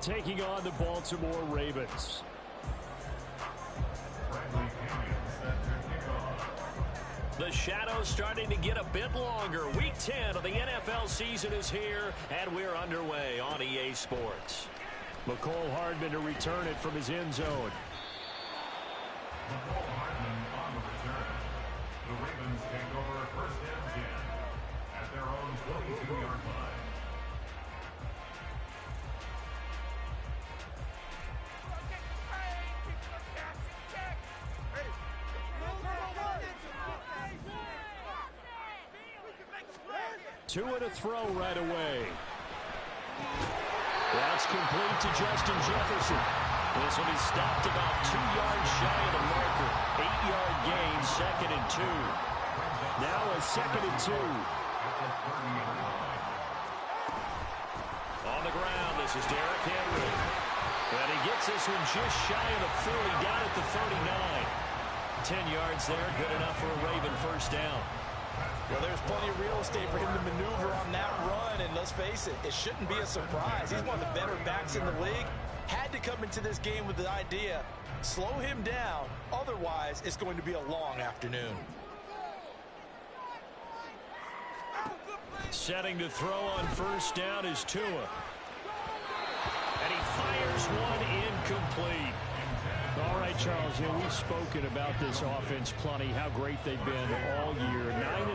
taking on the Baltimore Ravens. The shadow's starting to get a bit longer. Week 10 of the NFL season is here, and we're underway on EA Sports. McCole Hardman to return it from his end zone. McCole Hardman on the return. The Ravens take over first and 10 at their own 22-yard line. Two and a throw right away. That's complete to Justin Jefferson. This will be stopped about 2 yards shy of the marker. 8-yard gain, 2nd and 2. Now a 2nd and 2. On the ground, this is Derrick Henry. And he gets this one just shy of the 40, down at the 39. 10 yards there, good enough for a Raven first down. Well, there's plenty of real estate for him to maneuver on that run, and let's face it, it shouldn't be a surprise. He's one of the better backs in the league. Had to come into this game with the idea, slow him down, otherwise it's going to be a long afternoon. Setting to throw on first down is Tua. And he fires one incomplete. All right, Charles, we've spoken about this offense plenty, how great they've been all year.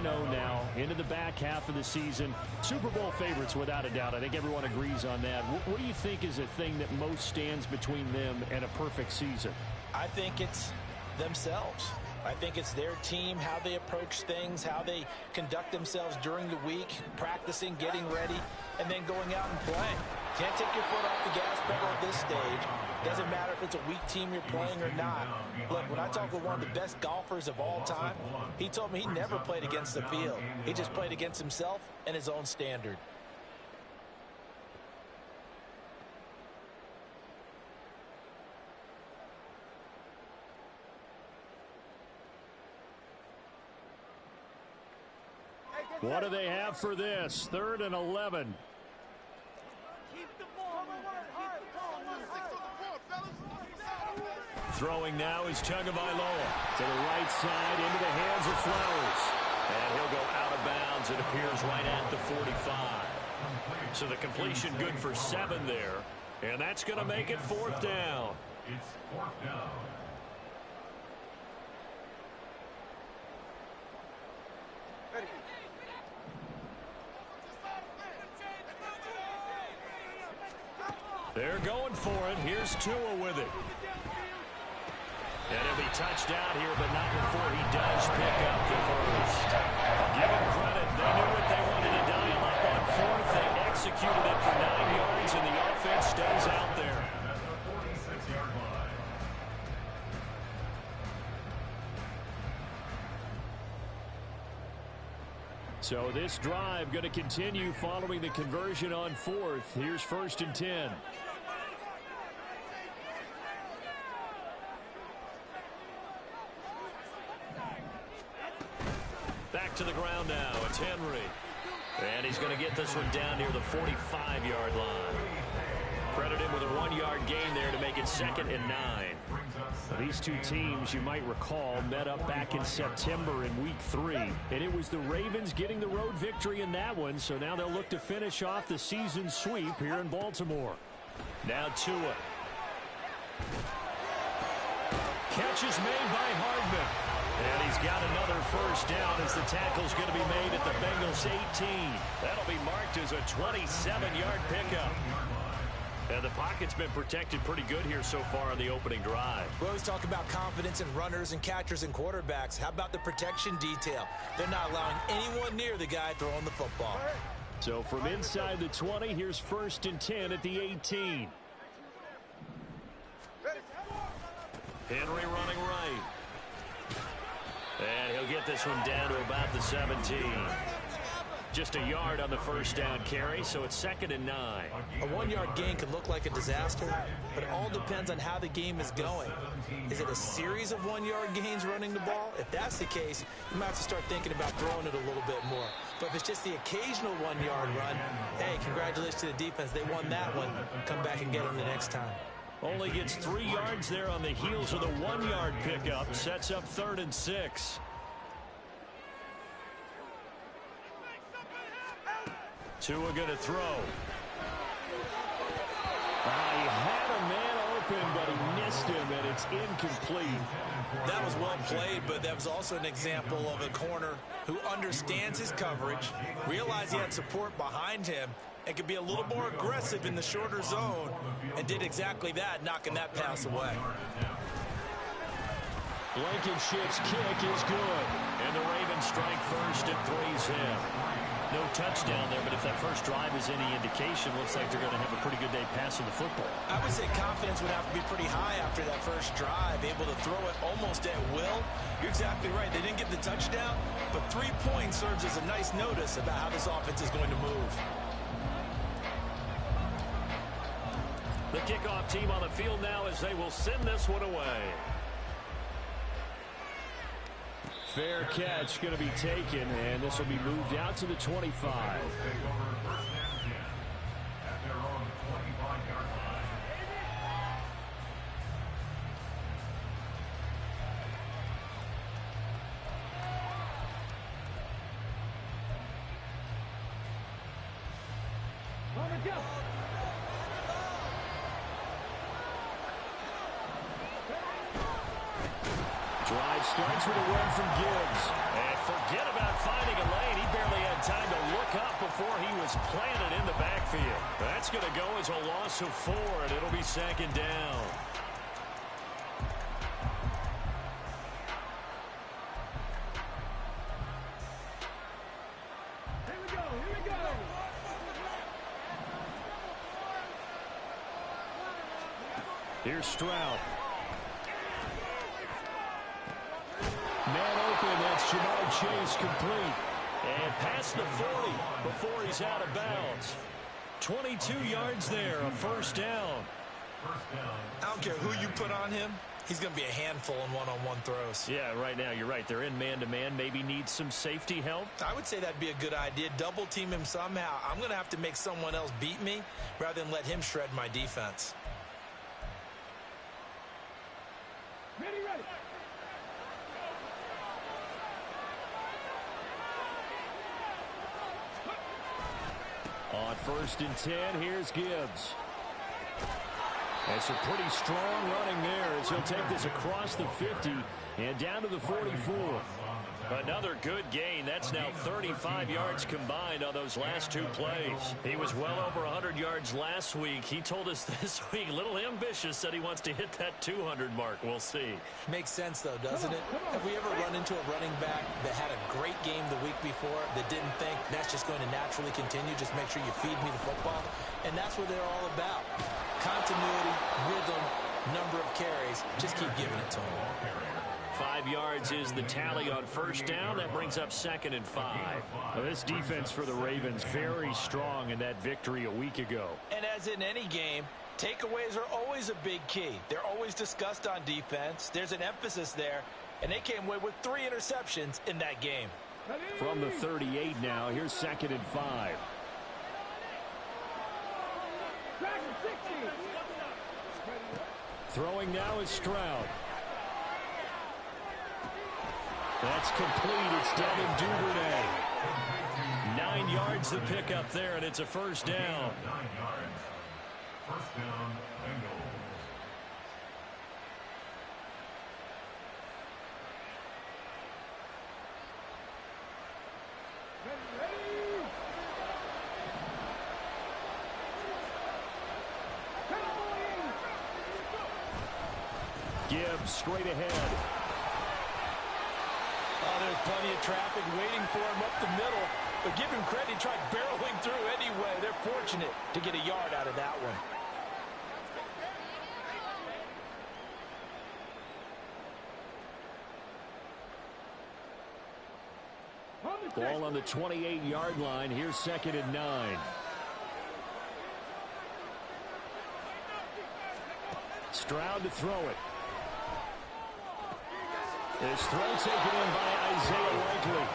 9-0 now, into the back half of the season. Super Bowl favorites, without a doubt. I think everyone agrees on that. What do you think is the thing that most stands between them and a perfect season? I think it's themselves. I think it's their team, how they approach things, how they conduct themselves during the week, practicing, getting ready, and then going out and playing. Can't take your foot off the gas pedal at this stage. Doesn't matter if it's a weak team you're playing or not. Look, when I talk with one of the best golfers of all time, he told me he never played against the field. He just played against himself and his own standard. What do they have for this? 3rd and 11. Throwing now is Tagovailoa. To the right side, into the hands of Flowers. And he'll go out of bounds. It appears right at the 45. So the completion good for 7 there. And that's going to make it 4th down. It's 4th down. They're going for it. Here's Tua with it. And he'll be touched down here, but not before he does pick up the first. Give him credit. They knew what they wanted to dial up on 4th. They executed it for 9 yards, and the offense stays out there. So this drive going to continue following the conversion on 4th. Here's 1st and 10. Back to the ground now. It's Henry. And he's going to get this one down near the 45-yard line. Credit him with a 1-yard gain there to make it 2nd and 9. These two teams, you might recall, met up back in September in Week 3. And it was the Ravens getting the road victory in that one. So now they'll look to finish off the season sweep here in Baltimore. Now Tua. Catch is made by Hardman. And he's got another first down as the tackle's going to be made at the Bengals 18. That'll be marked as a 27-yard pickup. And the pocket's been protected pretty good here so far on the opening drive. We always talk about confidence in runners and catchers and quarterbacks. How about the protection detail? They're not allowing anyone near the guy throwing the football. So from inside the 20, here's 1st and 10 at the 18. Henry running right. And he'll get this one down to about the 17. Just a yard on the first down carry, so it's 2nd and 9. A 1-yard gain could look like a disaster, but it all depends on how the game is going. Is it a series of 1-yard gains running the ball? If that's the case, you might have to start thinking about throwing it a little bit more. But if it's just the occasional 1-yard run, hey, congratulations to the defense. They won that one. Come back and get them the next time. Only gets 3 yards there on the heels of the 1-yard pickup. Sets up 3rd and 6. Tua going to throw. He had a man open, but he missed him, and it's incomplete. That was well played, but that was also an example of a corner who understands his coverage, realized he had support behind him, and could be a little more aggressive in the shorter zone, and did exactly that, knocking that pass away. Blankenship's kick is good, and the Ravens strike first and 3's in. No touchdown there, but if that first drive is any indication, looks like they're going to have a pretty good day passing the football. I would say confidence would have to be pretty high after that first drive, able to throw it almost at will. You're exactly right. They didn't get the touchdown, but 3 points serves as a nice notice about how this offense is going to move. The kickoff team on the field now as they will send this one away. Fair catch going to be taken, and this will be moved out to the 25. Drive starts with a run from Gibbs. And forget about finding a lane. He barely had time to look up before he was planted in the backfield. That's going to go as a loss of 4, and it'll be 2nd down. Here we go. Here's Stroud. Man open, that's Jamar Chase complete. And past the 40 before he's out of bounds. 22 yards there, a 1st down. I don't care who you put on him. He's going to be a handful in one-on-one throws. Yeah, right now you're right. They're in man-to-man. Maybe needs some safety help. I would say that'd be a good idea. Double team him somehow. I'm going to have to make someone else beat me rather than let him shred my defense. Ready. On 1st and 10, here's Gibbs. That's a pretty strong running there as he'll take this across the 50 and down to the 44. Another good gain. That's now 35 yards combined on those last 2 plays. He was well over 100 yards last week. He told us this week, a little ambitious, said he wants to hit that 200 mark. We'll see. Makes sense, though, doesn't it? Have we ever run into a running back that had a great game the week before that didn't think that's just going to naturally continue? Just make sure you feed me the football. And that's what they're all about. Continuity, rhythm, number of carries. Just keep giving it to him. 5 yards is the tally on 1st down. That brings up 2nd and 5. Now, this defense for the Ravens very strong in that victory a week ago. And as in any game, takeaways are always a big key. They're always discussed on defense. There's an emphasis there, and they came away with 3 interceptions in that game. From the 38 now, here's 2nd and 5. Throwing now is Stroud. That's complete. It's Devin Duvernay. 9 yards to pick up there, and it's a 1st down. 9 yards. 1st down, Bengals. Gibbs straight ahead. Oh, there's plenty of traffic waiting for him up the middle. But give him credit, he tried barreling through anyway. They're fortunate to get a yard out of that one. Ball on the 28-yard line. Here's 2nd and 9. Stroud to throw it. This throw taken in by Isaiah Likely.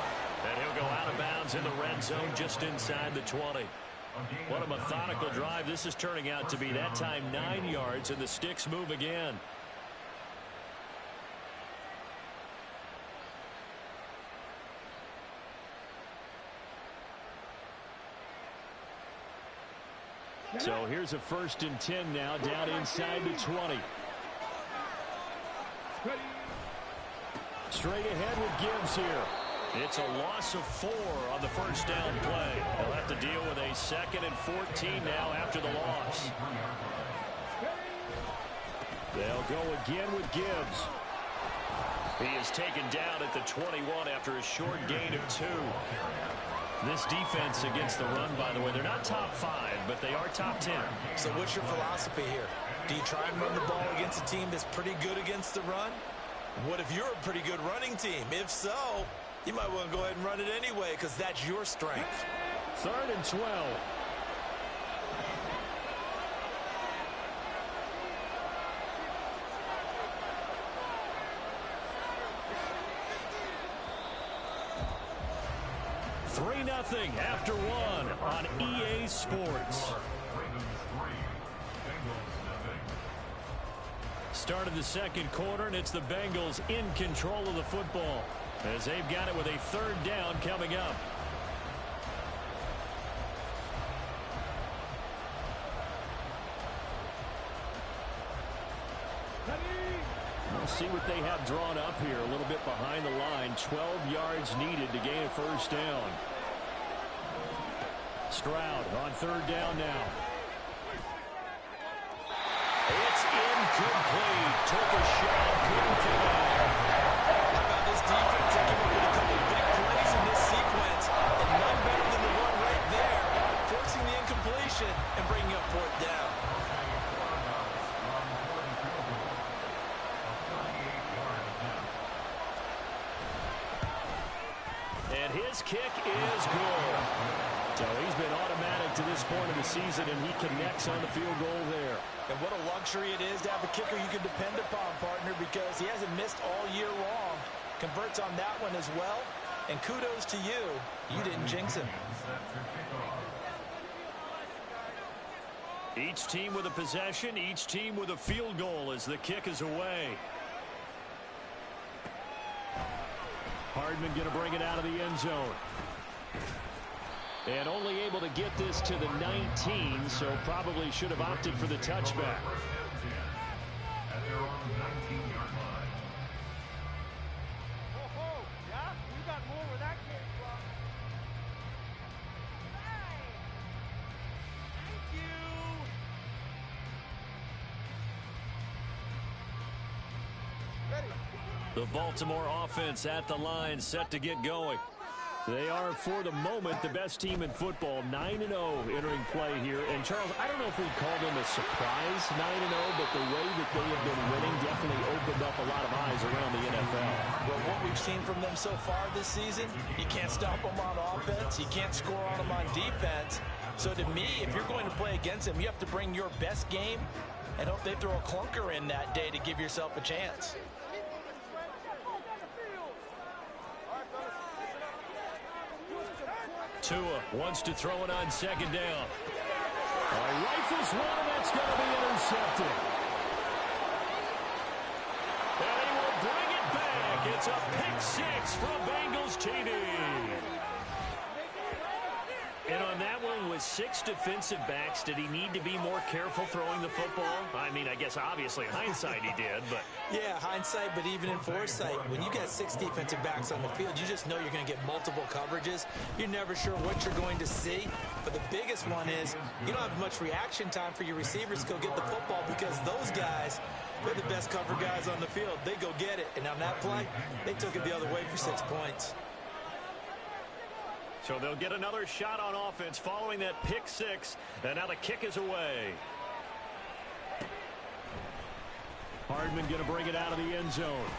And he'll go out of bounds in the red zone just inside the 20. What a methodical drive this is turning out to be. That time 9 yards, and the sticks move again. So here's a 1st and 10 now, down inside the 20. Straight ahead with Gibbs here. It's a loss of 4 on the 1st down play. They'll have to deal with a 2nd and 14 now after the loss. They'll go again with Gibbs. He is taken down at the 21 after a short gain of 2. This defense against the run, by the way, they're not top 5, but they are top 10. So what's your philosophy here? Do you try and run the ball against a team that's pretty good against the run? What if you're a pretty good running team? If so, you might want to go ahead and run it anyway because that's your strength. 3rd and 12. Nothing after 1 on EA Sports. Start of the 2nd quarter, and it's the Bengals in control of the football as they've got it with a 3rd down coming up. We'll see what they have drawn up here a little bit behind the line. 12 yards needed to gain a 1st down. Stroud on 3rd down now. It's incomplete. Took a shot. Couldn't connect. How about this defense? They came up with a couple of big plays in this sequence, and none better than the one right there, forcing the incompletion and bringing up 4th down. And his kick is good. So he's been automatic to this point of the season, and he connects on the field goal there. And what a luxury it is to have a kicker you can depend upon, partner, because he hasn't missed all year long. Converts on that one as well. And kudos to you. You didn't jinx him. Each team with a possession, each team with a field goal as the kick is away. Hardman going to bring it out of the end zone. And only able to get this to the 19, so probably should have opted for the touchback. At their own 19-yard line. Yeah, you got more where that came from. Thank you. Ready. The Baltimore offense at the line, set to get going. They are, for the moment, the best team in football, 9-0 entering play here. And, Charles, I don't know if we'd call them a surprise 9-0, but the way that they have been winning definitely opened up a lot of eyes around the NFL. Well, what we've seen from them so far this season, you can't stop them on offense. You can't score on them on defense. So, to me, if you're going to play against them, you have to bring your best game and hope they throw a clunker in that day to give yourself a chance. Tua wants to throw it on 2nd down. Rifles one, and that's going to be intercepted. And he will bring it back. It's a pick 6 from Bengals TD. And on that one, with 6 defensive backs, did he need to be more careful throwing the football? I mean, I guess obviously in hindsight he did, but... Yeah, hindsight, but even in foresight, when you got 6 defensive backs on the field, you just know you're going to get multiple coverages. You're never sure what you're going to see. But the biggest one is you don't have much reaction time for your receivers to go get the football because those guys, they're the best cover guys on the field. They go get it. And on that play, they took it the other way for 6 points. So they'll get another shot on offense following that pick 6, and now the kick is away. Hardman going to bring it out of the end zone.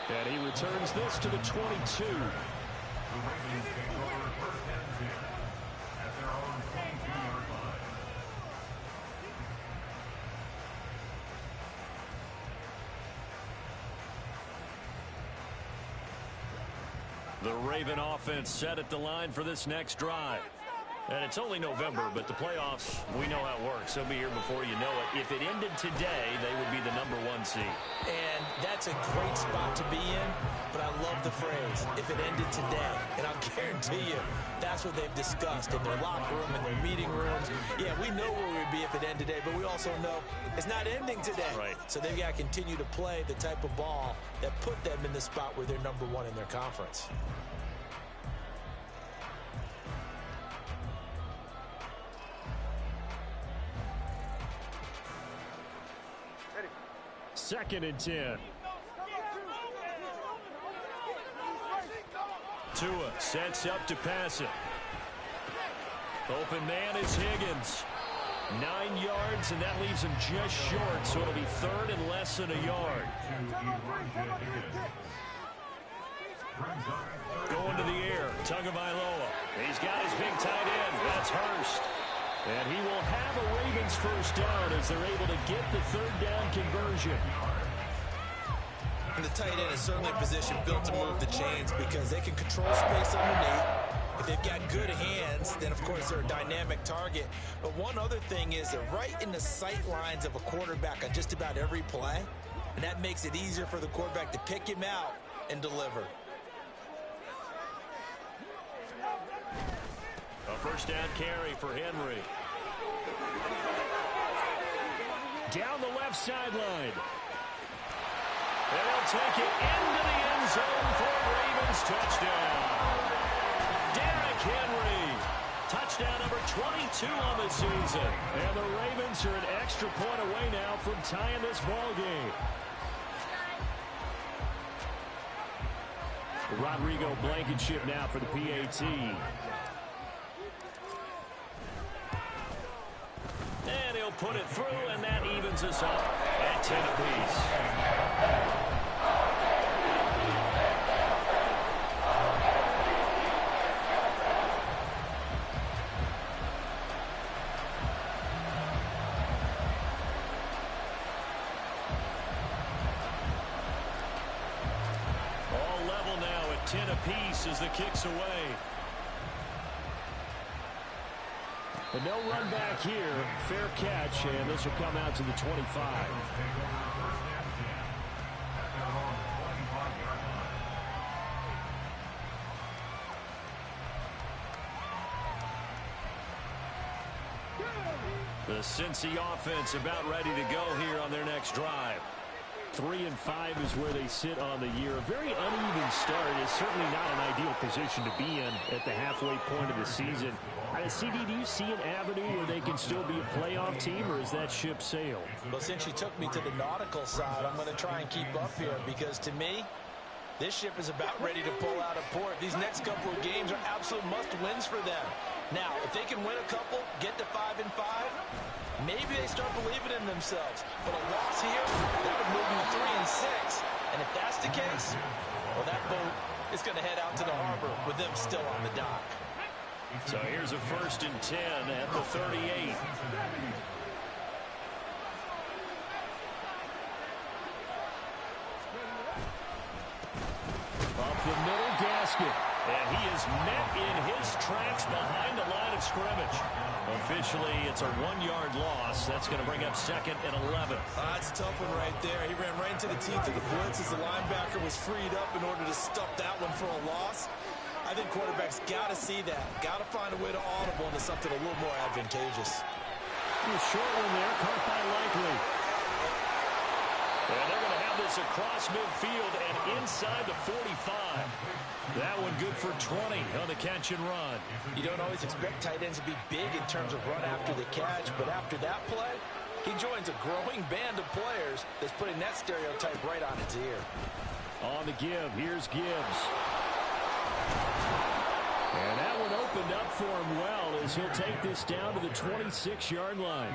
And he returns this to the 22. The Ravens take over 1st and 10 at their own 22-yard line. The Raven offense set at the line for this next drive. And it's only November, but the playoffs, we know how it works. They'll be here before you know it. If it ended today, they would be the #1 seed. And that's a great spot to be in, but I love the phrase, if it ended today. And I'll guarantee you, that's what they've discussed in their locker room, in their meeting rooms. Yeah, we know where we'd be if it ended today, but we also know it's not ending today. Right. So they've got to continue to play the type of ball that put them in the spot where they're #1 in their conference. Second and 10. Tua sets up to pass it. Open man is Higgins. 9 yards, and that leaves him just short, so it'll be third and less than a yard. Going to the air, Tagovailoa. He's got his big tight end. That's Hurst. And he will have a Ravens first down as they're able to get the third down conversion. And the tight end is certainly a position built to move the chains because they can control space underneath. If they've got good hands, then, of course, they're a dynamic target. But one other thing is they're right in the sight lines of a quarterback on just about every play. And that makes it easier for the quarterback to pick him out and deliver. A first down carry for Henry. Down the left sideline. And they'll take it into the end zone for a Ravens touchdown. Derrick Henry. Touchdown number 22 on the season. And the Ravens are an extra point away now from tying this ball game. Rodrigo Blankenship now for the PAT. And he'll put it through, and that evens us up at 10 apiece. All level now at 10 apiece as the kick's away. But no run back here. Fair catch, and this will come out to the 25. The Cincy offense about ready to go here on their next drive. 3-5 is where they sit on the year. A very uneven start is certainly not an ideal position to be in at the halfway point of the season. CD, do you see an avenue where they can still be a playoff team, or is that ship sailed? Well, since you took me to the nautical side, I'm going to try and keep up here because, to me, this ship is about ready to pull out of port. These next couple of games are absolute must-wins for them. Now, if they can win a couple, get to 5-5, maybe they start believing in themselves. But a loss here, that would move them to 3-6. And if that's the case, well, that boat is going to head out to the harbor with them still on the dock. So here's a 1st and 10 at the 38. Up the middle, Gasket. And he is met in his tracks behind the line of scrimmage. Officially, it's a 1-yard loss. That's going to bring up 2nd and 11. That's a tough one right there. He ran right into the teeth of the blitz as the linebacker was freed up in order to stuff that one for a loss. I think quarterbacks got to see that. Got to find a way to audible into something a little more advantageous. A short one there, caught by Likely. And they're going to have this across midfield and inside the 45. That one good for 20 on the catch and run. You don't always expect tight ends to be big in terms of run after the catch, but after that play, he joins a growing band of players that's putting that stereotype right on its ear. On the give, here's Gibbs. And that one opened up for him well as he'll take this down to the 26-yard line.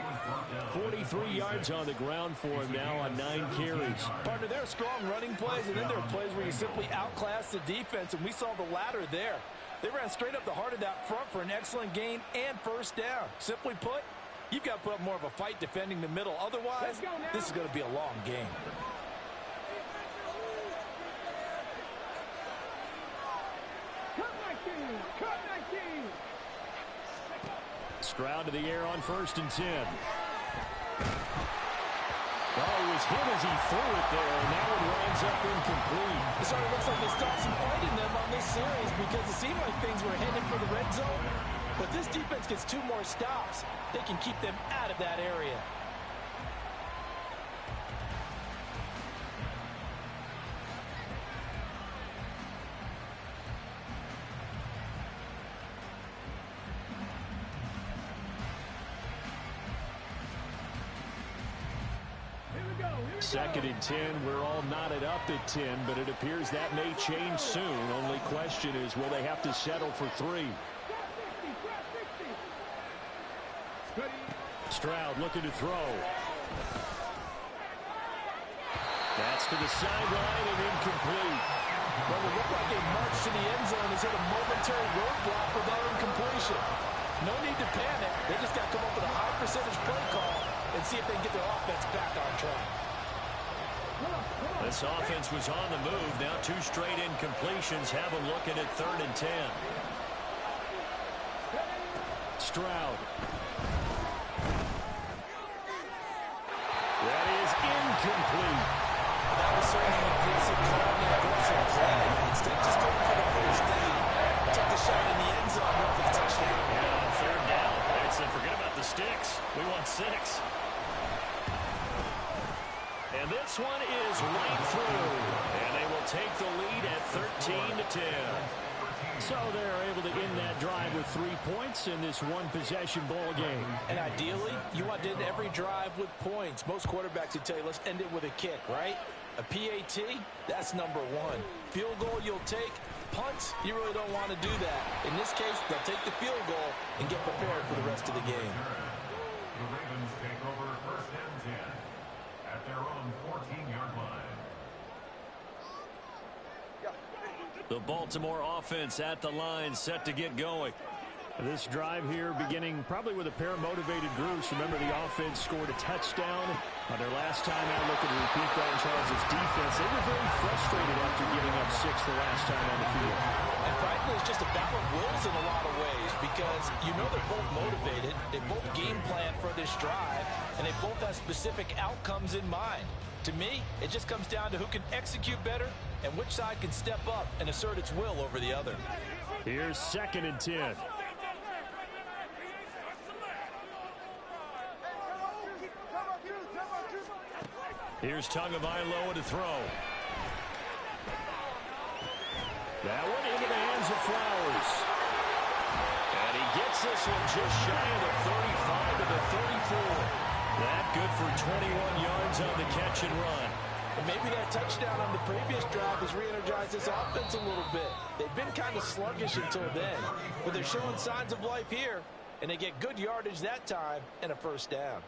43 yards on the ground for him now on 9 carries. Partner, there are strong running plays, and then there are plays where you simply outclass the defense, and we saw the latter there. They ran straight up the heart of that front for an excellent gain and first down. Simply put, you've got to put up more of a fight defending the middle. Otherwise, this is going to be a long game. Stroud to the air on 1st and 10. Oh, it was hit as he threw it there, and that one winds up incomplete. It sort of looks like they stopped some fight in them on this series because it seemed like things were headed for the red zone. But this defense gets 2 more stops. They can keep them out of that area. Second and 10. We're all knotted up at 10, but it appears that may change soon. Only question is, will they have to settle for 3? Stroud looking to throw. That's to the sideline and incomplete. Well, it looked like a march to the end zone has hit a momentary roadblock with that incompletion. No need to panic. They just got to come up with a high percentage play call and see if they can get their offense back on track. This offense was on the move. Now 2 straight incompletions have them looking at 3rd and 10. Stroud. That is incomplete. That was certainly an aggressive call and an aggressive play. Instead of just going for the first down, took the shot in the end zone, went for the touchdown. Yeah, on 3rd down. They said, forget about the sticks. We want 6. And this one is right through. And they will take the lead at 13-10. So they're able to end that drive with 3 points in this one-possession ball game. And ideally, you want to end every drive with points. Most quarterbacks would tell you, let's end it with a kick, right? A PAT, that's number 1. Field goal you'll take. Punts, you really don't want to do that. In this case, they'll take the field goal and get prepared for the rest of the game. The Ravens take over 1st and 10 at their own 14-yard line. The Baltimore offense at the line, set to get going. This drive here beginning probably with a pair of motivated groups. Remember, the offense scored a touchdown on their last time out. Looking to repeat that in Charles' defense. They were very frustrated after giving up 6 the last time on the field. And frankly, it's just a battle of wills in a lot of ways because you know they're both motivated. They both game plan for this drive, and they both have specific outcomes in mind. To me, it just comes down to who can execute better and which side can step up and assert its will over the other. Here's 2nd and 10. Here's Tagovailoa to throw. That one into the hands of Flowers. And he gets this one just shy of the 35 to the 34. That good for 21 yards on the catch and run. And maybe that touchdown on the previous drive has re-energized this offense a little bit. They've been kind of sluggish until then, but they're showing signs of life here, and they get good yardage that time and a 1st down.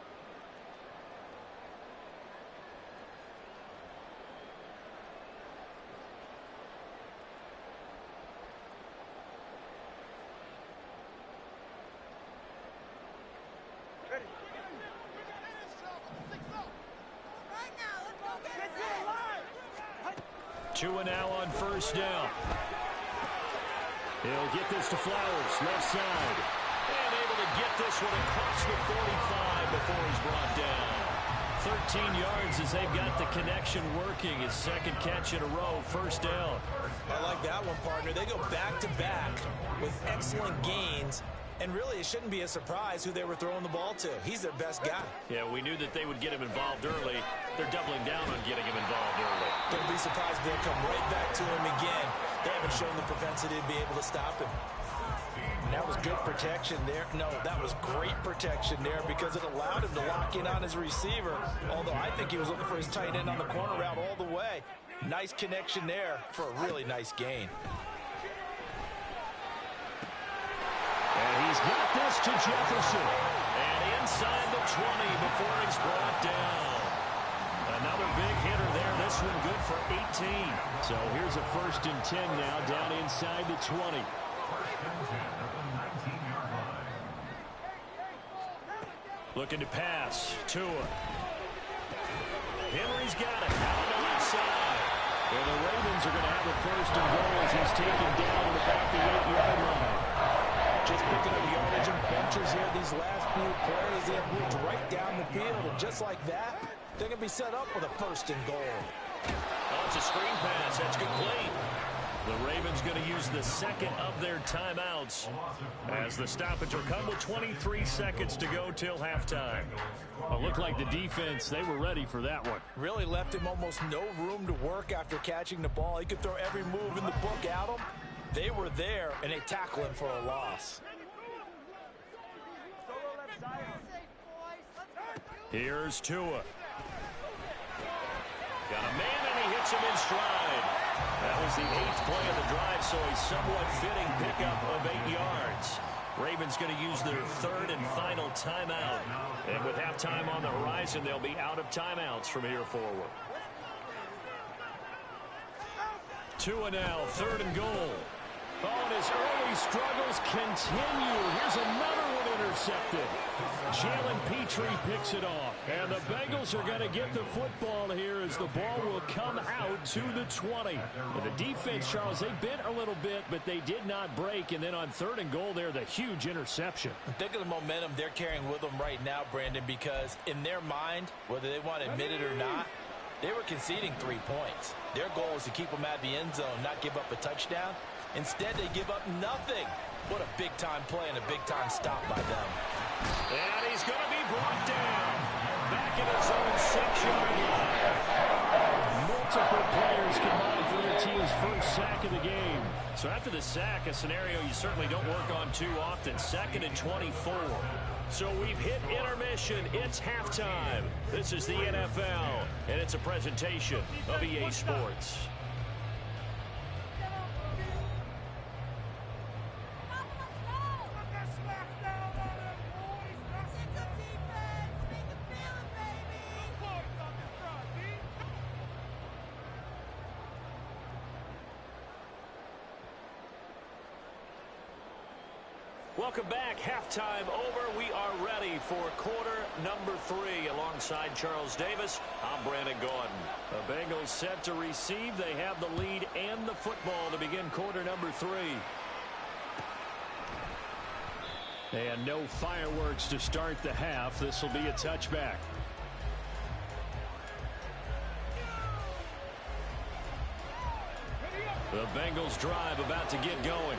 Tua now on 1st down. He'll get this to Flowers, left side. And able to get this one across the 45 before he's brought down. 13 yards as they've got the connection working. His 2nd catch in a row, 1st down. I like that one, partner. They go back-to-back with excellent gains. And really, it shouldn't be a surprise who they were throwing the ball to. He's their best guy. Yeah, we knew that they would get him involved early. They're doubling down on getting him involved early. Don't be surprised if they'll come right back to him again. They haven't shown the propensity to be able to stop him. And that was good protection there. No, that was great protection there because it allowed him to lock in on his receiver. Although I think he was looking for his tight end on the corner route all the way. Nice connection there for a really nice gain. And he's got this to Jefferson. And inside the 20 before he's brought down. Another big hitter there. This one good for 18. So here's a 1st and 10 now down inside the 20. 1st and 10 at the 19-yard line. Looking to pass. Tua. Henry's got it. Out on the outside. And the Ravens Ravens are going to have a first and goal as he's taken down at about the 8-yard line. Just picking up yardage and benches here. These last few plays, they have moved right down the field. And just like that, they're going to be set up with a first and goal. Oh, it's a screen pass. That's complete. The Ravens going to use the second of their timeouts as the stoppage will come with 23 seconds to go till halftime. It looked like the defense, they were ready for that one. Really left him almost no room to work after catching the ball. He could throw every move in the book at him. They were there, and they tackle him for a loss. Here's Tua. Got a man, and he hits him in stride. That was the 8th play of the drive, so a somewhat fitting pickup of 8 yards. Ravens going to use their third and final timeout. And with halftime on the horizon, they'll be out of timeouts from here forward. Tua now, third and goal. Oh, and his early struggles continue. Here's another one intercepted. Jalen Petrie picks it off. And the Bengals are going to get the football here as the ball will come out to the 20. And the defense, Charles, they bent a little bit, but they did not break. And then on third and goal there, the huge interception. Think of the momentum they're carrying with them right now, Brandon, because in their mind, whether they want to admit it or not, they were conceding 3 points. Their goal is to keep them at the end zone, not give up a touchdown. Instead, they give up nothing. What a big-time play and a big-time stop by them. And he's going to be brought down. Back in his own 6-yard line. Multiple players combined for their team's first sack of the game. So after the sack, a scenario you certainly don't work on too often. 2nd and 24. So we've hit intermission. It's halftime. This is the NFL, and it's a presentation of EA Sports. Welcome back. Halftime over. We are ready for quarter number 3. Alongside Charles Davis, I'm Brandon Gordon. The Bengals set to receive. They have the lead and the football to begin quarter number 3. And no fireworks to start the half. This will be a touchback. The Bengals drive about to get going.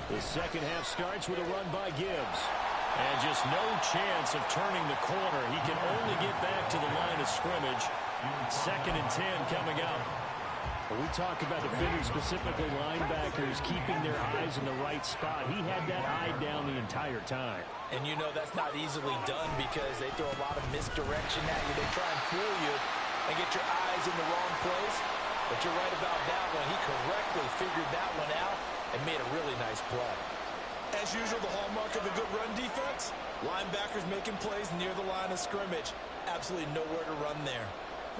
The second half starts with a run by Gibbs. And just no chance of turning the corner. He can only get back to the line of scrimmage. 2nd and 10 coming up. When we talk about defenders, specifically linebackers, keeping their eyes in the right spot. He had that eye down the entire time. And you know that's not easily done because they throw a lot of misdirection at you. They try and fool you and get your eyes in the wrong place. But you're right about that one. He correctly figured that one out and made a really nice play. As usual, the hallmark of a good run defense, linebackers making plays near the line of scrimmage. Absolutely nowhere to run there.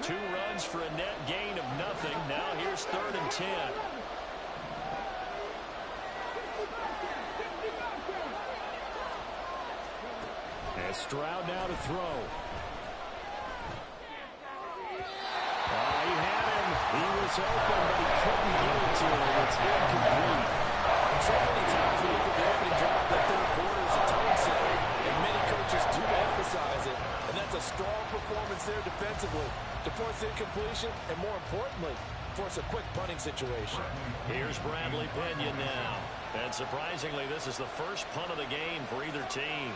2 runs for a net gain of nothing. Now here's 3rd and 10. And Stroud now to throw. He had him. He was open, but he couldn't get it to him. It's incomplete. And so many times we look at the opening drive, the third quarter is a tone setter, and many coaches do emphasize it. And that's a strong performance there defensively to force incompletion and, more importantly, force a quick punting situation. Here's Bradley Pinion now. And surprisingly, this is the first punt of the game for either team.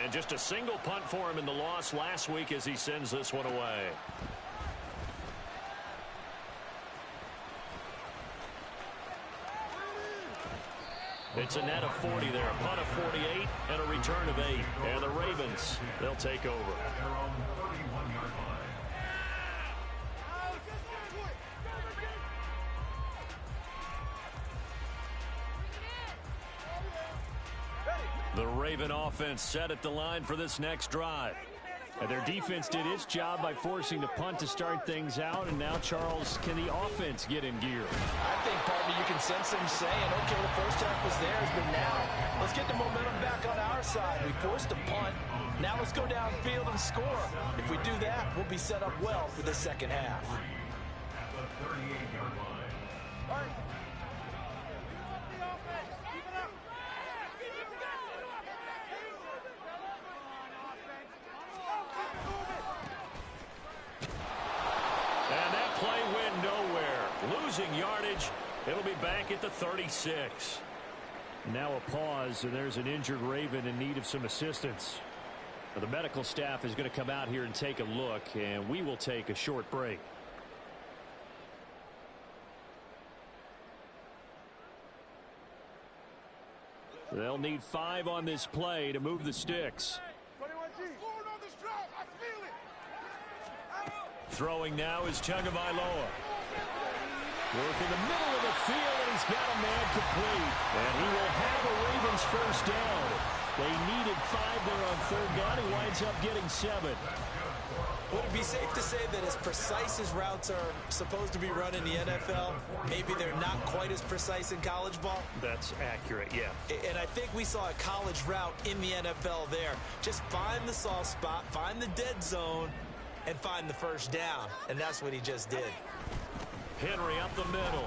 And just a single punt for him in the loss last week as he sends this one away. It's a net of 40 there, a punt of 48 and a return of 8. And the Ravens, they'll take over. At their own 31-yard line. The Raven offense set at the line for this next drive. And their defense did its job by forcing the punt to start things out. And now, Charles, can the offense get in gear? I think, partner, you can sense them saying, okay, the first half was theirs, but now let's get the momentum back on our side. We forced a punt. Now let's go downfield and score. If we do that, we'll be set up well for the second half. At the 38-yard line. And that play went nowhere. Losing yardage. It'll be back at the 36. Now a pause, and there's an injured Raven in need of some assistance. The medical staff is going to come out here and take a look, and we will take a short break. They'll need 5 on this play to move the sticks. Throwing now is Tagovailoa. Work in the middle of the field, and he's got a man complete. And he will have a Ravens first down. They needed 5 there on third down. He winds up getting 7. Would it be safe to say that as precise as routes are supposed to be run in the NFL, maybe they're not quite as precise in college ball? That's accurate, yeah. And I think we saw a college route in the NFL there. Just find the soft spot, find the dead zone, and find the first down. And that's what he just did. Henry up the middle.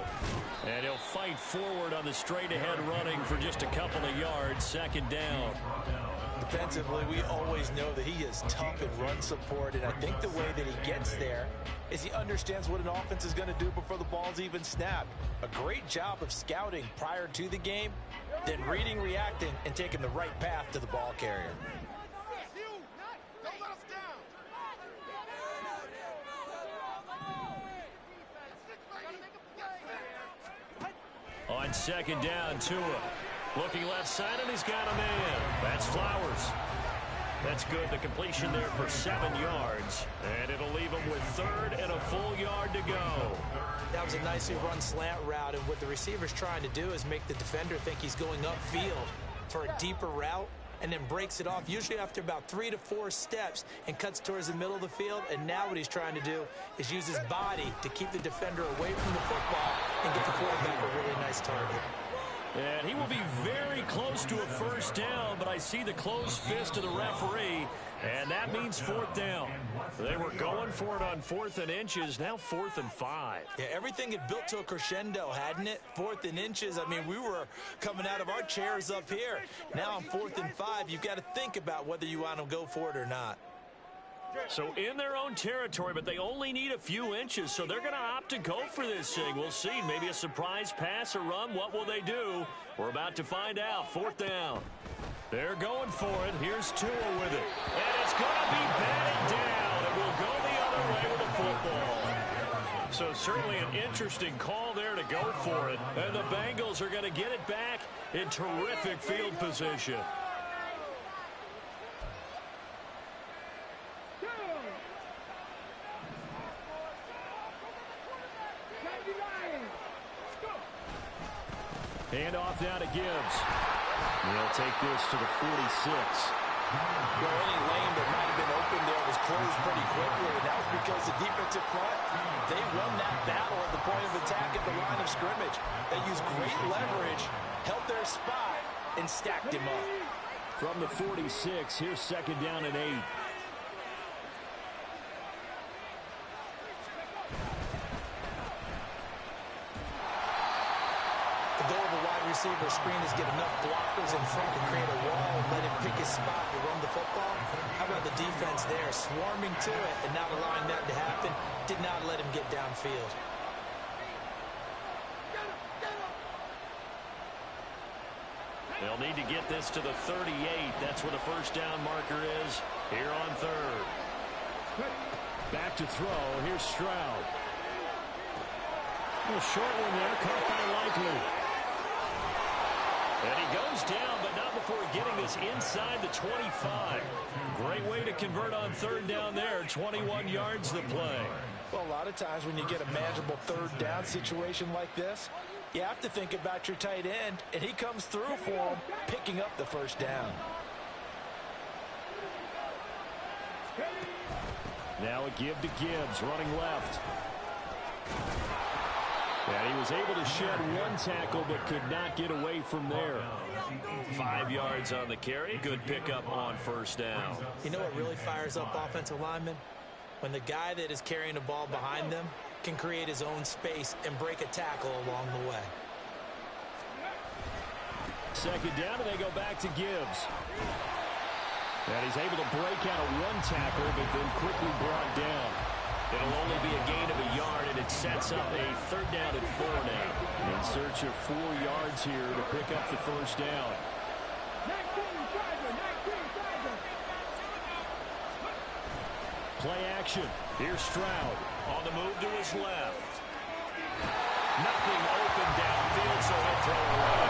And he'll fight forward on the straight-ahead running for just a couple of yards. Second down. Defensively, we always know that he is tough in run support, and I think the way that he gets there is he understands what an offense is going to do before the ball's even snapped. A great job of scouting prior to the game, then reading, reacting, and taking the right path to the ball carrier. On second down, Tua. Looking left side, and he's got a man. That's Flowers. That's good. The completion there for 7 yards. And it'll leave him with third and a full yard to go. That was a nicely run slant route, and what the receiver's trying to do is make the defender think he's going upfield for a deeper route, and then breaks it off, usually after about 3 to 4 steps, and cuts towards the middle of the field. And now what he's trying to do is use his body to keep the defender away from the football and get the quarterback a really nice target. And he will be very close to a first down, but I see the closed fist of the referee, and that means fourth down. They were going for it on 4th and inches, now 4th and 5. Yeah, everything had built to a crescendo, hadn't it? 4th and inches. I mean, we were coming out of our chairs up here. Now on 4th and 5, you've got to think about whether you want to go for it or not. So in their own territory, but they only need a few inches, so they're going to opt to go for this thing. We'll see. Maybe a surprise pass or run. What will they do? We're about to find out. 4th down. They're going for it. Here's Tua with it. And it's going to be batted down. It will go the other way with the football. So certainly an interesting call there to go for it. And the Bengals are going to get it back in terrific field position. Hand off now to Gibbs. He'll take this to the 46. Well, any lane that might have been open there was closed pretty quickly, and that was because the defensive front, they won that battle at the point of attack at the line of scrimmage. They used great leverage, held their spot, and stacked him up. From the 46, here's second down and 8. The goal of a wide receiver screen is get enough blockers in front to create a wall and let him pick his spot to run the football. How about the defense there, swarming to it and not allowing that to happen? Did not let him get downfield. They'll need to get this to the 38. That's where the first down marker is here on third. Back to throw. Here's Stroud. A short one there, caught by Likely. And he goes down, but not before getting this inside the 25. Great way to convert on third down there. 21 yards the play. Well, a lot of times when you get a manageable third down situation like this, you have to think about your tight end, and he comes through for him, picking up the first down. Now a give to Gibbs, running left. And he was able to shed one tackle, but could not get away from there. 5 yards on the carry. Good pickup on first down. You know what really fires up offensive linemen? When the guy that is carrying the ball behind them can create his own space and break a tackle along the way. Second down, and they go back to Gibbs. And he's able to break out of one tackle, but then quickly brought down. It'll only be a gain of a yard, and it sets up a third down and 4 now. In search of 4 yards here to pick up the first down. Play action. Here's Stroud. On the move to his left. Nothing open downfield, so he'll throw it away.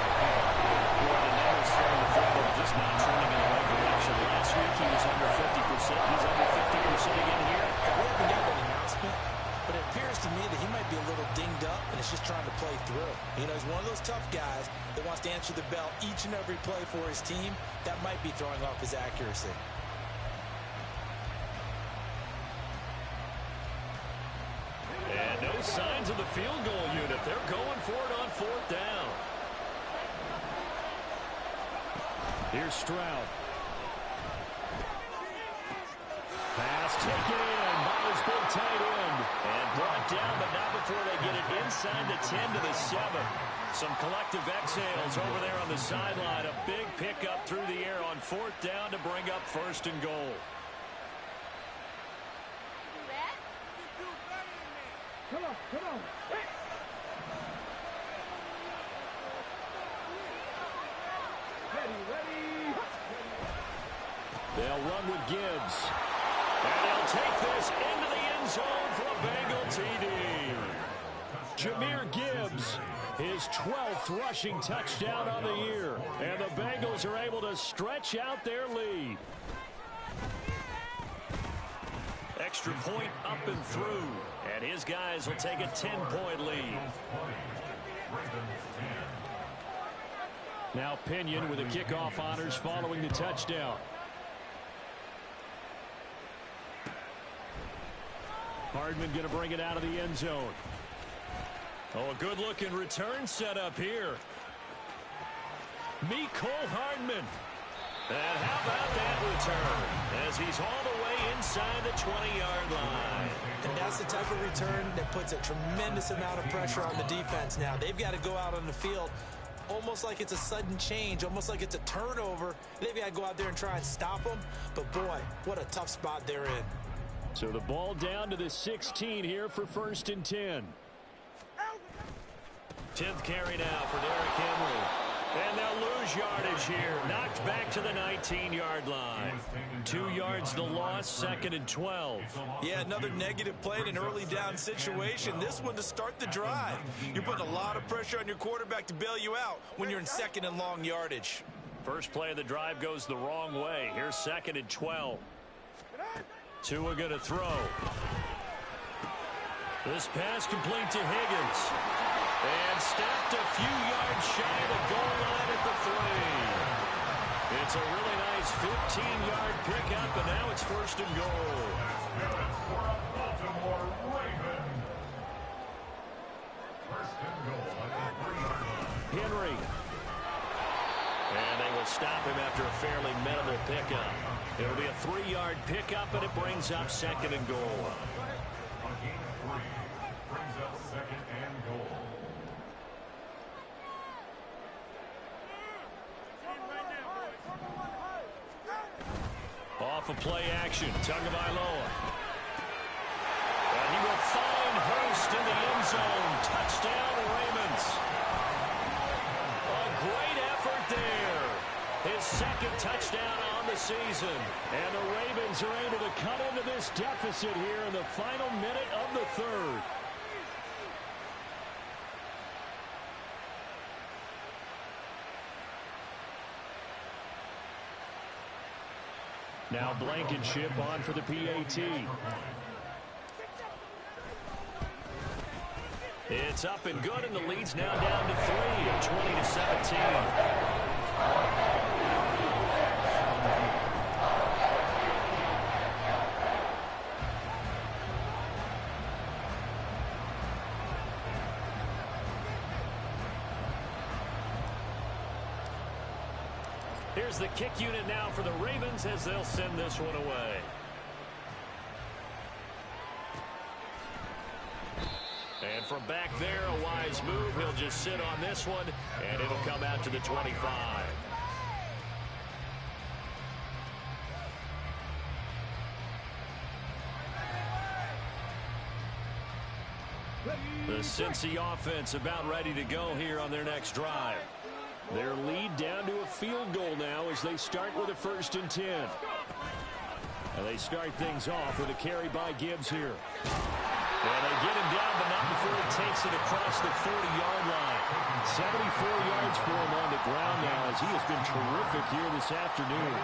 Boy, the numbers throwing the football just not trending in the right direction. Last week he was under 50%. He's under 50% again here. We haven't got an announcement, but it appears to me that he might be a little dinged up and is just trying to play through. You know, he's one of those tough guys that wants to answer the bell each and every play for his team. That might be throwing off his accuracy. And no signs of the field goal unit. They're going for it on 4th down. Here's Stroud. Pass taken in by his big tight end. And brought down, but not before they get it inside the 10 to the 7. Some collective exhales over there on the sideline. A big pickup through the air on 4th down to bring up 1st and goal. Come on, come on. Ready. They'll run with Gibbs. And he'll take this into the end zone for a Bengal TD. Jahmyr Gibbs, his 12th rushing touchdown on the year. And the Bengals are able to stretch out their lead. Extra point up and through. And his guys will take a 10-point lead. Now Pinion with the kickoff honors following the touchdown. Hardman going to bring it out of the end zone. Oh, a good-looking return set up here. Mecole Hardman. And how about that return? As he's all the way inside the 20-yard line. And that's the type of return that puts a tremendous amount of pressure on the defense now. They've got to go out on the field almost like it's a sudden change, almost like it's a turnover. They've got to go out there and try and stop them. But, boy, what a tough spot they're in. So the ball down to the 16 here for 1st and 10. 10th carry now for Derrick Henry. And they'll lose yardage here. Knocked back to the 19-yard line. 2 yards the loss, 2nd and 12. Yeah, another negative play in an early down situation. This one to start the drive. You're putting a lot of pressure on your quarterback to bail you out when you're in 2nd and long yardage. First play of the drive goes the wrong way. Here's 2nd and 12. Tua going to throw. This pass complete to Higgins. And stopped a few yards shy of the goal line at the 3. It's a really nice 15-yard pickup, and now it's 1st and goal. Baltimore Ravens. 1st and goal at the 3-yard line. Henry. And they will stop him after a fairly minimal pickup. It'll be a 3-yard pickup, and it brings up 2nd and goal. A gain of 3 brings up 2nd and goal. Off of play action, Tagovailoa. And he will find Hurst in the end zone. Touchdown, Ravens. A great effort there. His 2nd touchdown on the season. And the Ravens are able to cut into this deficit here in the final minute of the 3rd. Now Blankenship on for the PAT. It's up and good, and the lead's now down to 3 at 20-17. Here's the kick unit now for the Ravens as they'll send this one away. And from back there, a wise move. He'll just sit on this one, and it'll come out to the 25. The Cincy offense about ready to go here on their next drive. Their lead down to a field goal now as they start with a 1st and 10. And they start things off with a carry by Gibbs here. And they get him down, but not before he takes it across the 40-yard line. 74 yards for him on the ground now as he has been terrific here this afternoon.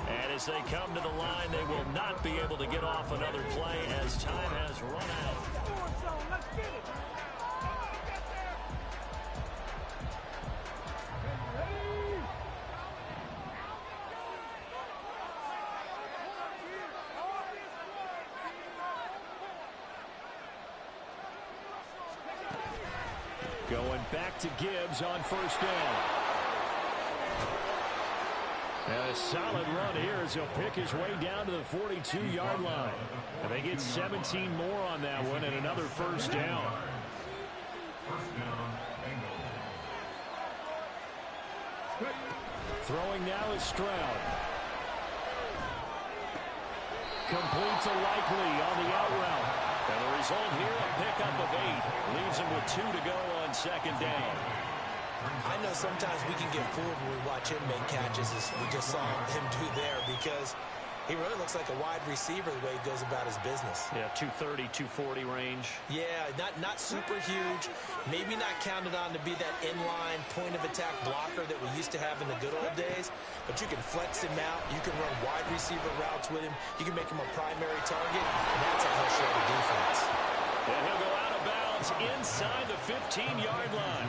And as they come to the line, they will not be able to get off another play as time has run out. Let's get it. Going back to Gibbs on 1st down. And a solid run here as he'll pick his way down to the 42-yard line. And they get 17 more on that one and another 1st down. Throwing now is Stroud. Complete to Likely on the out route. And the result here, a pickup of 8. Leaves him with 2 to go on 2nd down. I know sometimes we can get fooled when we watch him make catches, as we just saw him do there, because he really looks like a wide receiver the way he goes about his business. Yeah, 230, 240 range. Yeah, not super huge. Maybe not counted on to be that inline point-of-attack blocker that we used to have in the good old days, but you can flex him out. You can run wide receiver routes with him. You can make him a primary target, and that's how he'll show the defense. And he'll go out of bounds inside the 15-yard line.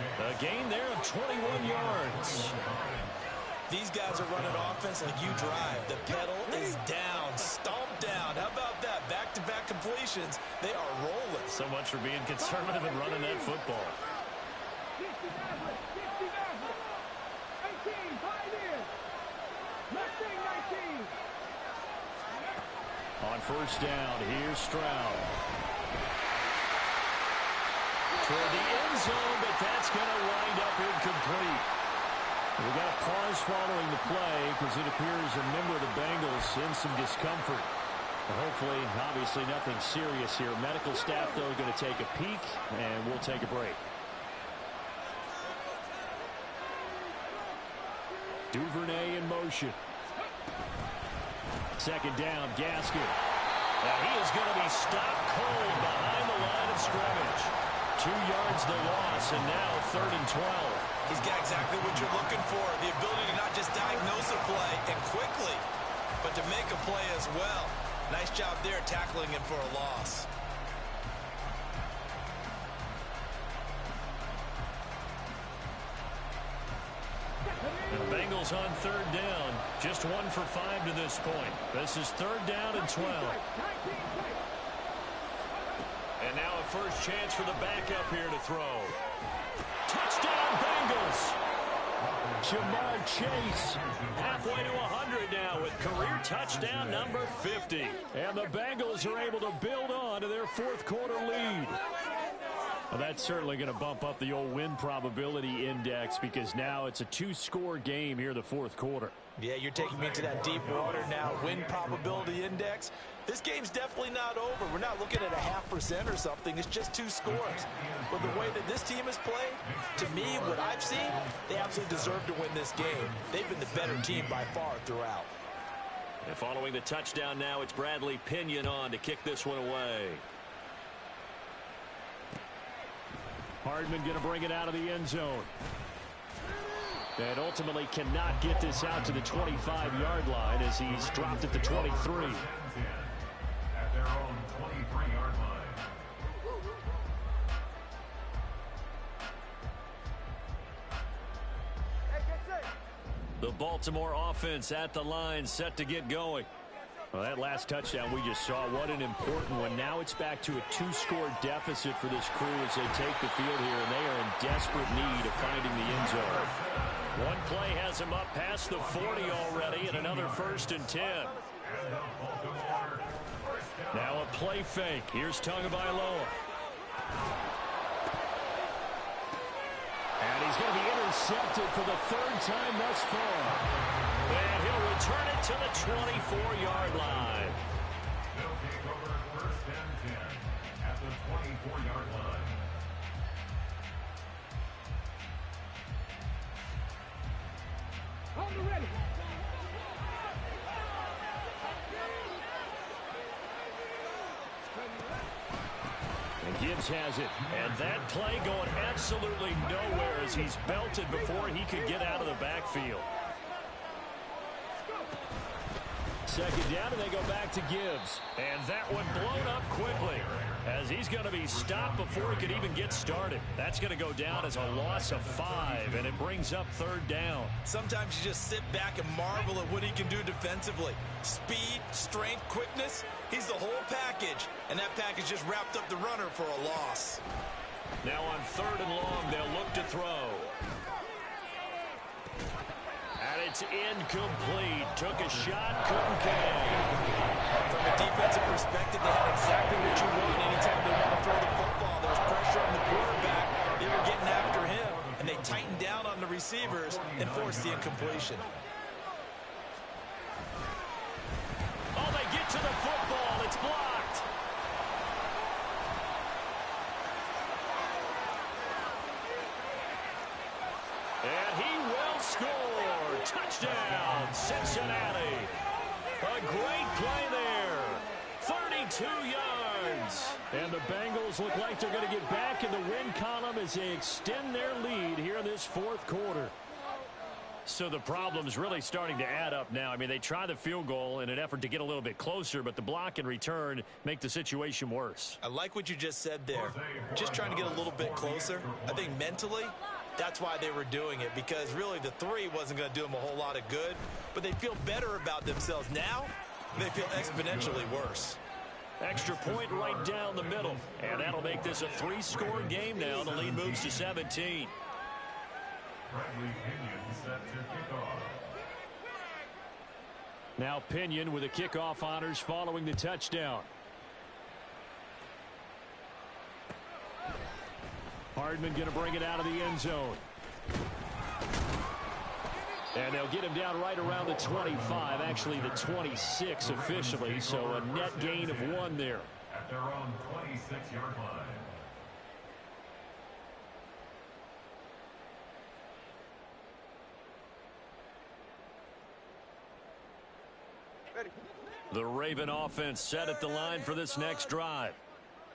A gain there of 21 yards. These guys are running offense like you drive. The pedal is down, stomped down. How about that? Back-to-back completions. They are rolling. So much for being conservative and running that football. 60 Maverick. 18, 5 in. Mustang 19. On 1st down, here's Stroud. Toward the end zone, but that's going to wind up incomplete. We got a pause following the play because it appears a member of the Bengals in some discomfort. But hopefully, obviously, nothing serious here. Medical staff, though, going to take a peek, and we'll take a break. Duvernay in motion. 2nd down, Gaskin. Now he is going to be stopped cold behind the line of scrimmage. 2 yards the loss, and now 3rd and 12. He's got exactly what you're looking for, the ability to not just diagnose a play and quickly, but to make a play as well. Nice job there tackling him for a loss. The Bengals on 3rd down, just 1 for 5 to this point. This is 3rd down and 12. And now a first chance for the backup here to throw. Touchdown, Bengals! Jamar Chase halfway to 100 now with career touchdown number 50. And the Bengals are able to build on to their 4th quarter lead. Well, that's certainly going to bump up the old win probability index because now it's a 2-score game here in the 4th quarter. Yeah, you're taking me to that deep water now. Win probability index. This game's definitely not over. We're not looking at a 0.5% or something. It's just 2 scores. But the way that this team has played, to me, what I've seen, they absolutely deserve to win this game. They've been the better team by far throughout. And following the touchdown now, it's Bradley Pinion on to kick this one away. Hardman going to bring it out of the end zone. And ultimately cannot get this out to the 25-yard line as he's dropped at the 23. At their own 23-yard line. The Baltimore offense at the line set to get going. Well, that last touchdown we just saw, what an important one. Now it's back to a 2-score deficit for this crew as they take the field here, and they are in desperate need of finding the end zone. One play has him up past the 40 already, and another 1st and 10. Now a play fake. Here's Tagovailoa. And he's going to be intercepted for the 3rd time thus far. And he'll return it to the 24-yard line. They'll take over 1st and 10 at the 24-yard line. Hold it ready. And Gibbs has it. And that play going absolutely nowhere as he's belted before he could get out of the backfield. 2nd down, and they go back to Gibbs. And that one blown up quickly as he's going to be stopped before he could even get started. That's going to go down as a loss of 5, and it brings up 3rd down. Sometimes you just sit back and marvel at what he can do defensively. Speed, strength, quickness, he's the whole package. And that package just wrapped up the runner for a loss. Now on 3rd and long, they'll look to throw. And it's incomplete. Took a shot, couldn't connect. From a defensive perspective, they have exactly what you want anytime they want to throw the football. There's pressure on the quarterback. They were getting after him, and they tightened down on the receivers and forced the incompletion. Oh, they get to the football. It's blocked. And he will score. Touchdown, Cincinnati. A great play there. 32 yards. And the Bengals look like they're going to get back in the win column as they extend their lead here in this 4th quarter. So the problem's really starting to add up now. I mean, they try the field goal in an effort to get a little bit closer, but the block and return make the situation worse. I like what you just said there. Just trying to get a little bit closer. I think mentally, that's why they were doing it, because really the 3 wasn't going to do them a whole lot of good, but they feel better about themselves now. They feel exponentially worse. Extra point right down the middle, and that'll make this a 3-score game now. The lead moves to 17. Bradley Pinion set to kick off. Now Pinion with the kickoff honors following the touchdown. Hardman going to bring it out of the end zone. And they'll get him down right around the 25, actually the 26 officially, so a net gain of 1 there. At their own 26-yard line. The Raven offense set at the line for this next drive.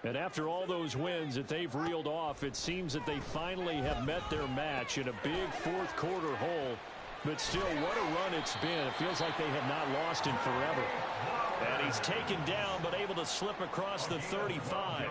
And after all those wins that they've reeled off, it seems that they finally have met their match in a big 4th quarter hole. But still, what a run it's been. It feels like they have not lost in forever. And he's taken down, but able to slip across the 35.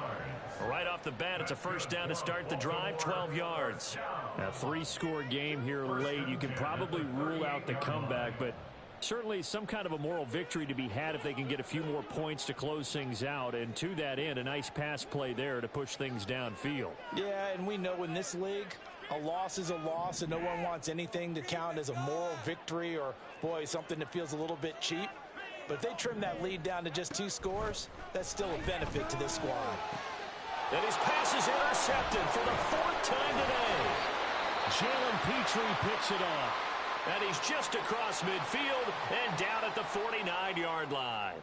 Right off the bat, it's a 1st down to start the drive, 12 yards. A 3-score game here late. You can probably rule out the comeback, but certainly some kind of a moral victory to be had if they can get a few more points to close things out. And to that end, a nice pass play there to push things downfield. Yeah, and we know in this league, a loss is a loss, and no one wants anything to count as a moral victory or, boy, something that feels a little bit cheap. But if they trim that lead down to just 2 scores, that's still a benefit to this squad. And his pass is intercepted for the 4th time today. Jalen Petrie picks it off. And he's just across midfield and down at the 49-yard line.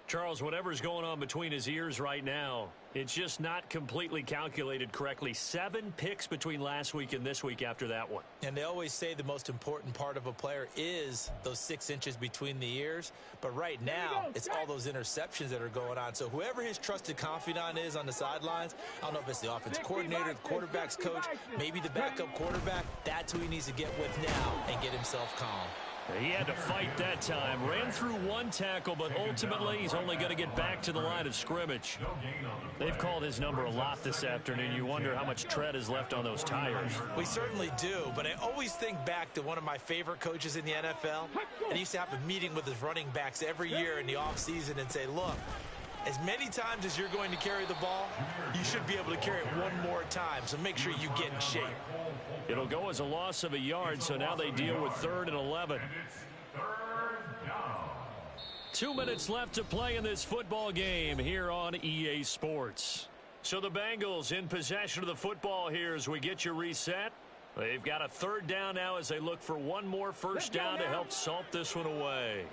Charles, whatever's going on between his ears right now, it's just not completely calculated correctly. 7 picks between last week and this week after that one. And they always say the most important part of a player is those 6 inches between the ears. But right now, it's all those interceptions that are going on. So whoever his trusted confidant is on the sidelines, I don't know if it's the offense coordinator, the quarterback's coach, maybe the backup quarterback, that's who he needs to get with now and get himself calm. He had to fight that time. Ran through one tackle, but ultimately he's only going to get back to the line of scrimmage. They've called his number a lot this afternoon. You wonder how much tread is left on those tires. We certainly do, but I always think back to one of my favorite coaches in the NFL. And he used to have a meeting with his running backs every year in the offseason and say, look, as many times as you're going to carry the ball, you should be able to carry it one more time, so make sure you get in shape. It'll go as a loss of a yard, so now they deal with 3rd and 11. 2 minutes left to play in this football game here on EA Sports. So the Bengals in possession of the football here as we get you reset. They've got a 3rd down now as they look for one more first down to help salt this one away.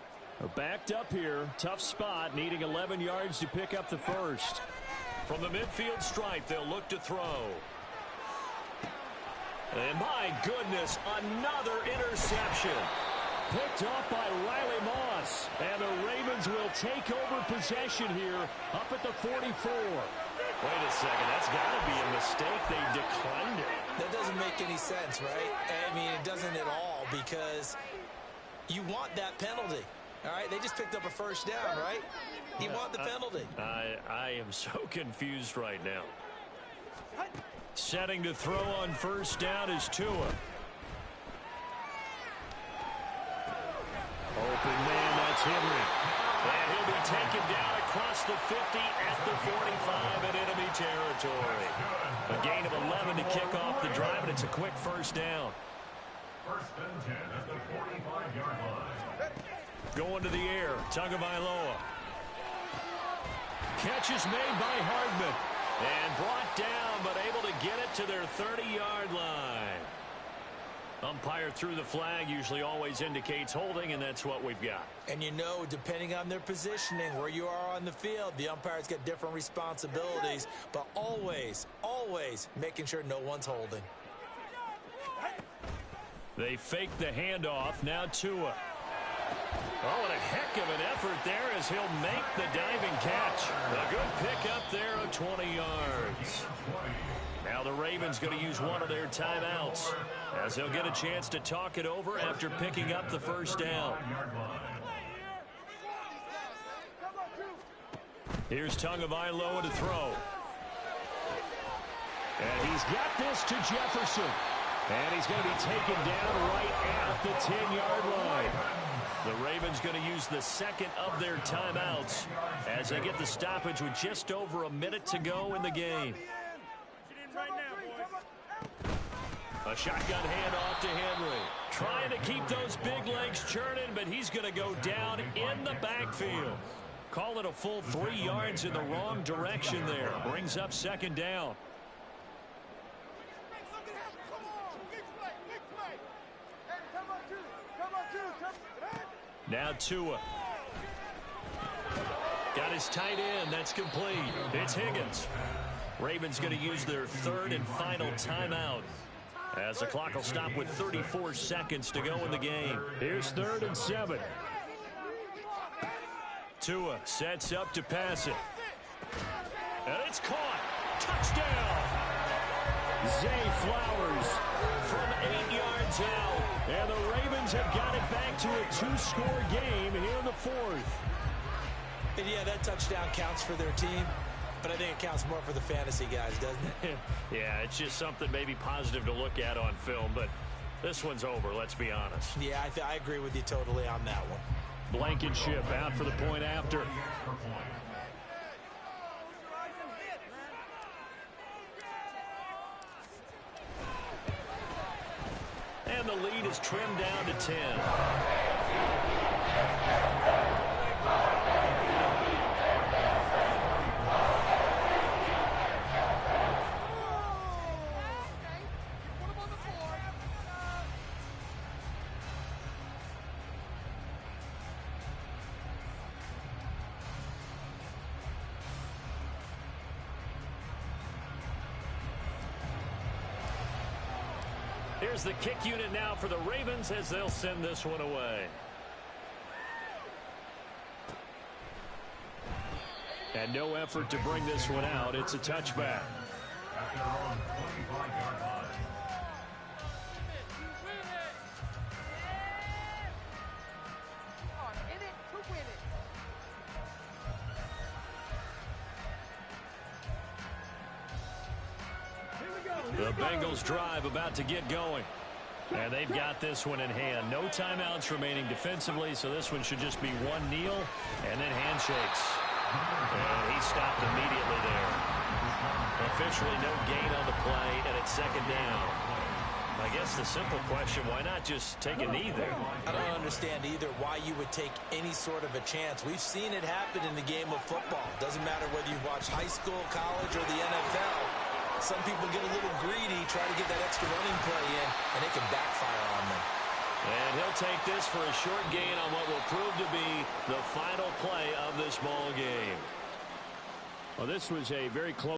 Backed up here, tough spot, needing 11 yards to pick up the first. From the midfield stripe, they'll look to throw. And my goodness, another interception. Picked off by Riley Moss. And the Ravens will take over possession here up at the 44. Wait a second, that's got to be a mistake. They declined it. That doesn't make any sense, right? I mean, it doesn't at all, because you want that penalty. All right, they just picked up a first down, right? You want the penalty. I am so confused right now. Setting to throw on first down is Tua. Open man, that's Henry. And he'll be taken down across the 50 at the 45 in enemy territory. A gain of 11 to kick off the drive, and it's a quick first down. 1st and 10 at the 45-yard line. Going to the air, Tagovailoa. Catch is made by Hardman. And brought down, but able to get it to their 30-yard line. Umpire threw the flag, usually always indicates holding, and that's what we've got. And you know, depending on their positioning, where you are on the field, the umpire's got different responsibilities, but always, always making sure no one's holding. They fake the handoff, now Tua. Oh, and a heck of an effort there as he'll make the diving catch. A good pickup there of 20 yards. Now the Ravens going to use one of their timeouts as they'll get a chance to talk it over after picking up the first down. Here's Tagovailoa to throw. And he's got this to Jefferson. And he's going to be taken down right at the 10-yard line. The Ravens going to use the second of their timeouts as they get the stoppage with just over a minute to go in the game. A shotgun handoff to Henry. Trying to keep those big legs churning, but he's going to go down in the backfield. Call it a full 3 yards in the wrong direction there. Brings up 2nd down. Now Tua. Got his tight end. That's complete. It's Higgins. Ravens going to use their 3rd and final timeout as the clock will stop with 34 seconds to go in the game. Here's 3rd and 7. Tua sets up to pass it. And it's caught. Touchdown. Zay Flowers from 8 yards out. And the Ravens have got it back to a 2-score game here in the 4th. And yeah, that touchdown counts for their team, but I think it counts more for the fantasy guys, doesn't it? Yeah, it's just something maybe positive to look at on film, but this one's over, let's be honest. Yeah, I agree with you totally on that one. Blankenship out for the point after. And the lead is trimmed down to 10. Here's the kick unit now for the Ravens as they'll send this one away. And no effort to bring this one out. It's a touchback. At their own 25-yard line. The Bengals drive about to get going. And they've got this one in hand. No timeouts remaining defensively, so this one should just be one kneel and then handshakes. And he stopped immediately there. Officially no gain on the play, and it's second down. I guess the simple question, why not just take a knee there? I don't understand either why you would take any sort of a chance. We've seen it happen in the game of football. Doesn't matter whether you watch high school, college, or the NFL. Some people get a little greedy, try to get that extra running play in, and it can backfire on them. And he'll take this for a short gain on what will prove to be the final play of this ball game. Well, this was a very close